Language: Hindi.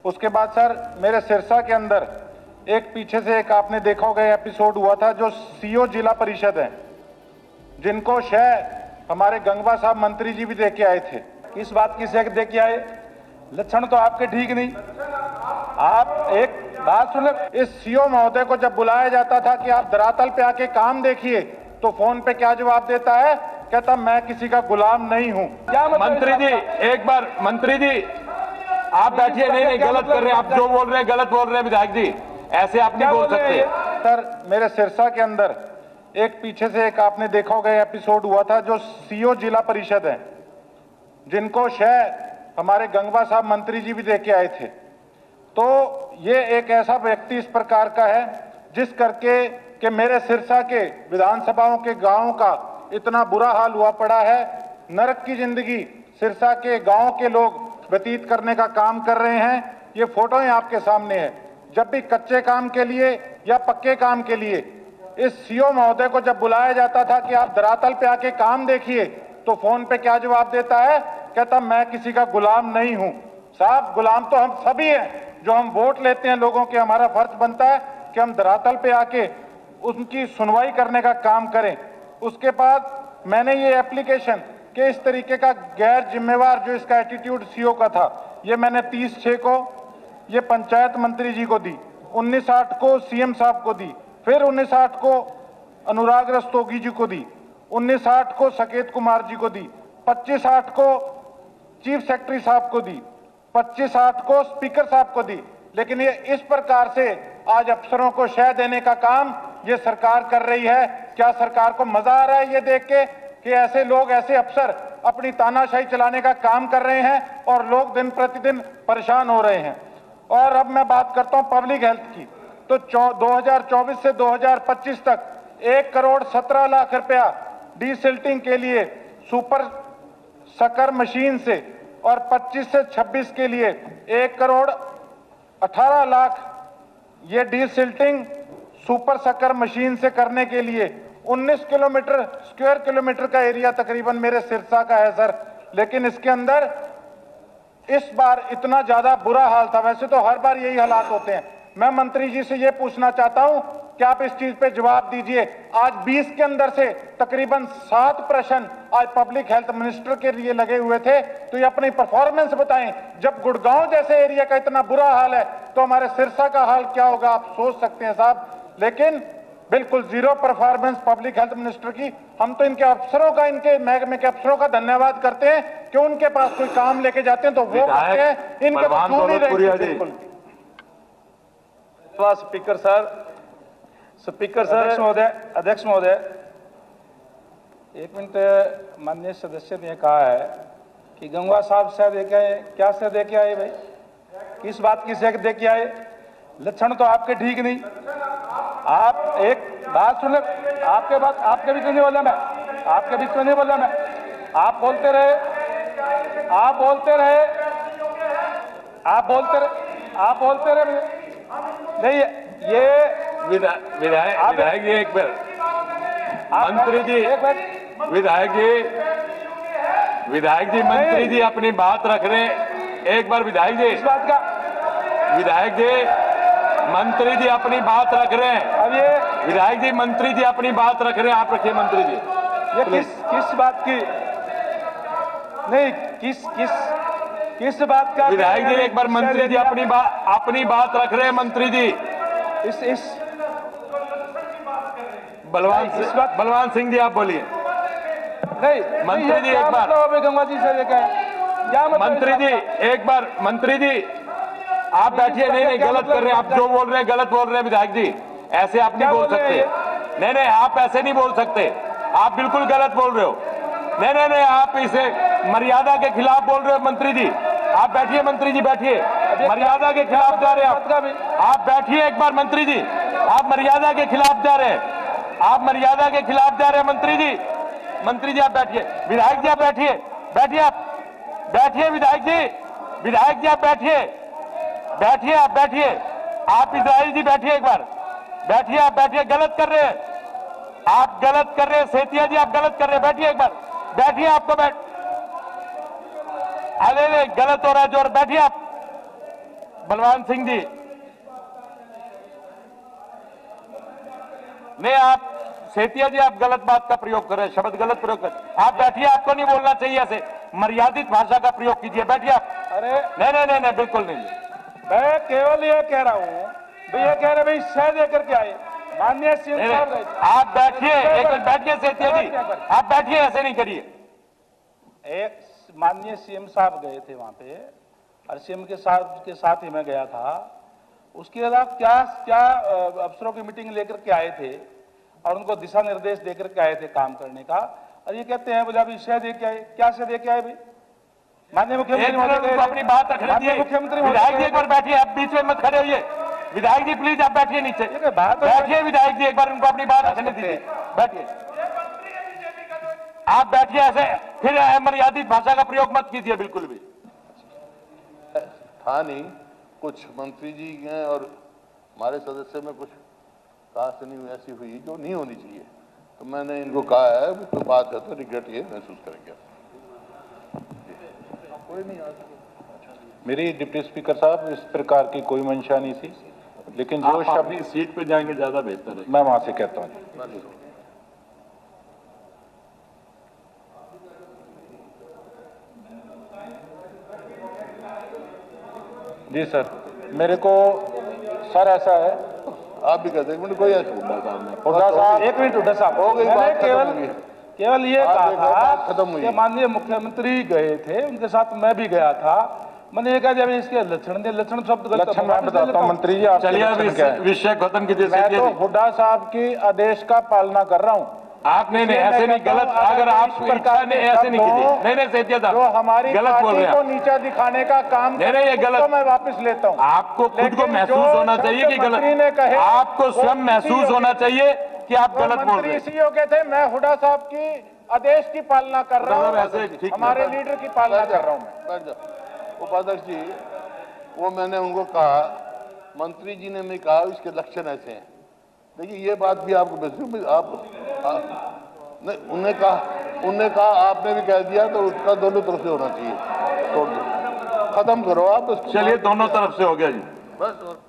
उसके बाद सर मेरे सिरसा के अंदर एक पीछे से एक आपने देखा होगा एपिसोड हुआ था, जो सीओ जिला परिषद है जिनको शह हमारे गंगवा साहब मंत्री जी भी देख के आए थे। किस बात की शह देख के आए? लक्षण तो आपके ठीक नहीं। आप एक बात सुन, इस सीओ महोदय को जब बुलाया जाता था कि आप धरातल पे आके काम देखिए, तो फोन पे क्या जवाब देता है? कहता मैं किसी का गुलाम नहीं हूं। क्या मंत्री जी एक बार, मंत्री जी आप बैठिए। नहीं गलत कर रहे हैं आप, जो बोल रहे हैं गलत बोल रहे हैं विधायक जी, ऐसे आप नहीं बोल सकते। सर मेरे सिरसा के अंदर एक पीछे से एक आपने देखा होगा एपिसोड हुआ था, जो सीओ जिला परिषद है जिनको शह हमारे गंगवा साहब मंत्री जी भी देख के आए थे। तो ये एक ऐसा व्यक्ति इस प्रकार का है जिस करके कि मेरे सिरसा के विधानसभाओं के गांवों का इतना बुरा हाल हुआ पड़ा है। नरक की जिंदगी सिरसा के गांव के लोग व्यतीत करने का काम कर रहे हैं। ये फोटोएं आपके सामने है। जब भी कच्चे काम के लिए या पक्के काम के लिए इस सीओ महोदय को जब बुलाया जाता था कि आप धरातल पे आके काम देखिए, तो फोन पे क्या जवाब देता है? कहता मैं किसी का गुलाम नहीं हूं। साहब गुलाम तो हम सभी हैं जो हम वोट लेते हैं लोगों के। हमारा फर्ज बनता है कि हम धरातल पे आके उनकी सुनवाई करने का काम करें। उसके बाद मैंने ये एप्लीकेशन कि इस तरीके का गैर जिम्मेवार जो इसका एटीट्यूड सीओ का था, ये मैंने 30/6 को ये पंचायत मंत्री जी को दी, 19/8 को सीएम साहब को दी, फिर 19/8 को अनुराग रस्तोगी जी को दी, 19/8 को सकेत कुमार जी को दी, 25/8 को चीफ सेक्रेटरी साहब को दी, 25/8 को स्पीकर साहब को दी। लेकिन ये इस प्रकार से आज अफसरों को शह देने का काम ये सरकार कर रही है। क्या सरकार को मजा आ रहा है ये देख के कि ऐसे लोग, ऐसे अफसर अपनी तानाशाही चलाने का काम कर रहे हैं और लोग दिन प्रतिदिन परेशान हो रहे हैं? और अब मैं बात करता हूं पब्लिक हेल्थ की, तो 2024 से 2025 तक 1,17,00,000 रुपया डीसिल्टिंग के लिए सुपर शक्कर मशीन से और 25 से 26 के लिए 1,18,00,000 ये डीसिल्टिंग सुपर शक्कर मशीन से करने के लिए 19 स्क्वायर किलोमीटर का एरिया तकरीबन मेरे सिरसा का है सर। लेकिन इसके अंदर इस बार इतना ज्यादा बुरा हाल था। वैसे तो हर बार यही हालात होते हैं। मैं मंत्री जी से ये पूछना चाहता हूं कि आप इस चीज पे जवाब दीजिए। आज 20 के अंदर से तकरीबन 7 प्रश्न आज पब्लिक हेल्थ मिनिस्टर के लिए लगे हुए थे। तो ये अपनी परफॉर्मेंस बताएं। जब गुड़गांव जैसे एरिया का इतना बुरा हाल है तो हमारे सिरसा का हाल क्या होगा आप सोच सकते हैं साहब। लेकिन बिल्कुल zero performance public health minister की। हम तो इनके अफसरों का, इनके महकमे के अफसरों का धन्यवाद करते हैं कि उनके पास कोई काम लेके जाते हैं तो वो करते हैं, इनके तो क्यों नहीं रहे। स्पीकर सर, अध्यक्ष महोदय, एक मिनट। माननीय सदस्य ने कहा है कि गंगवा साहब शह दे के आए। क्या शह दे के आए भाई? किस बात की शह दे के आए? लक्षण तो आपके ठीक नहीं। आप एक बात सुन, आपके बीच में नहीं बोला मैं, आपके बीच में नहीं बोला मैं। आप बोलते रहे नहीं। ये विधायक जी एक बार, मंत्री जी, विधायक जी मंत्री जी अपनी बात रख रहे हैं। एक बार विधायक जी, इस बात का विधायक जी मंत्री जी अपनी बात रख रहे हैं। अब ये विधायक जी मंत्री जी अपनी बात रख रहे हैं, आप रखिए मंत्री जी। ये किस बात की नहीं, किस बात का? विधायक जी एक बार मंत्री जी अपनी बात रख रहे हैं। मंत्री जी इस बलवान सिंह जी आप बोलिए। नहीं मंत्री जी एक बार, गंगा जी से क्या मंत्री जी एक बार, मंत्री जी आप बैठिए। नहीं गलत कर रहे हैं आप, जो बोल रहे हैं गलत बोल रहे हैं विधायक जी, ऐसे आप नहीं बोल सकते। नहीं आप ऐसे नहीं बोल सकते, आप बिल्कुल गलत बोल रहे हो। नहीं आप इसे मर्यादा के खिलाफ बोल रहे हो मंत्री जी। आप बैठिए मंत्री जी, बैठिए। मर्यादा के खिलाफ जा रहे हैं आप बैठिए एक बार मंत्री जी। आप मर्यादा के खिलाफ जा रहे हैं, मंत्री जी आप बैठिए। विधायक जी आप बैठिए, आप विधायक जी आप बैठिए। आप इजराइल जी बैठिए एक बार, आप बैठिए। गलत कर रहे हैं आप, सेतिया जी आप गलत कर रहे हैं। बैठिए एक बार, आपको अरे गलत हो रहा है जोर। बैठिए आप, बलवान सिंह जी, नहीं आप सेतिया जी, आप गलत बात का प्रयोग कर रहे हैं, शब्द गलत प्रयोग कर। आप बैठिए, आपको नहीं बोलना चाहिए ऐसे, मर्यादित भाषा का प्रयोग कीजिए, बैठिए आप। अरे नहीं, बिल्कुल नहीं। मैं केवल ये कह रहा हूँ, भैया कह रहे भाई शह दे करके आए, माननीय सीएम साहब गए। आप बैठिए, एक मिनट बैठिए सेतिया जी, आप बैठिए, ऐसे नहीं करिए। एक माननीय सीएम साहब गए थे वहां पे, और सीएम के साथ ही मैं गया था। उसके अलावा क्या क्या अफसरों की मीटिंग लेकर के आए थे और उनको दिशा निर्देश देकर के आए थे काम करने का, और ये कहते हैं बोले अभी शह दे के आए। क्या शह दे के आए भाई? माननीय मुख्यमंत्री महोदय अपनी बात रखने दिए। मुख्यमंत्री विधायक जी एक बार बैठिए, आप बीच में मत खड़े होइए। विधायक जी प्लीज आप बैठिए नीचे, बैठिए विधायक जी, एक बार उनको अपनी बात रखने दीजिए, बैठिए। आप बैठिए, ऐसे फिर मर्यादित भाषा का प्रयोग मत कीजिए बिल्कुल भी। था नहीं, कुछ मंत्री जी हैं और हमारे सदस्य में कुछ खास नहीं ऐसी हुई जो नहीं होनी चाहिए, तो मैंने इनको कहा है तो बात है तो रिग्रेट ये महसूस करेंगे। कोई नहीं मेरी डिप्टी स्पीकर साहब इस प्रकार की कोई मंशा नहीं थी, लेकिन जो आप अपनी सीट पे जाएंगे ज्यादा बेहतर है। मैं वहां से कहता हूं। जी सर, मेरे को सर ऐसा है, आप भी कहते हैं कोई ऐसा हुड्डा साहब, एक मिनट हुड्डा साहब, हो गई मैंने बात, केवल ये कहा बात खत्म था हुई। कि माननीय मुख्यमंत्री गए थे, उनके साथ मैं भी गया था। मैंने ये कहा जब इसके लक्षण शब्द लक्षण मैं बताता हूं मंत्री जी, आप चलिए विषय खत्म कीजिए। मैं तो हुड्डा साहब की आदेश का पालना कर रहा हूं। आपने नहीं, ऐसे नहीं, गलत, अगर आप इच्छा ने ऐसे नहीं कीजिए। नहीं सेतिया साहब, जो हमारी गलत बोल रहे पार्टी को हैं। नीचा दिखाने का काम नहीं, ये गलत, तो मैं वापस लेता हूं। आपको खुद को लेकिन महसूस जो होना चाहिए कि शब्द मंत्री ने गलत, कहे, आपको स्वयं महसूस होना चाहिए कि आप वो गलत बोल रहे मंत्री हैं। इसी योग्य थे। मैं हुड्डा साहब की आदेश की पालना कर रहा मतलब हूं, ऐसे ठीक हमारे नहीं। लीडर की पालना कर रहा हूं मैं। बैठ जाओ। उपाध्यक्ष जी, वो मैंने उनको कहा, मंत्री जी ने नहीं कहा इसके लक्षण ऐसे हैं। देखिए ये बात भी आपको नहीं, उन्होंने कहा आपने भी कह दिया, तो उसका दोनों तरफ से होना चाहिए। तोड़ दो, खत्म करो आप। चलिए दोनों तरफ से हो गया जी। बस।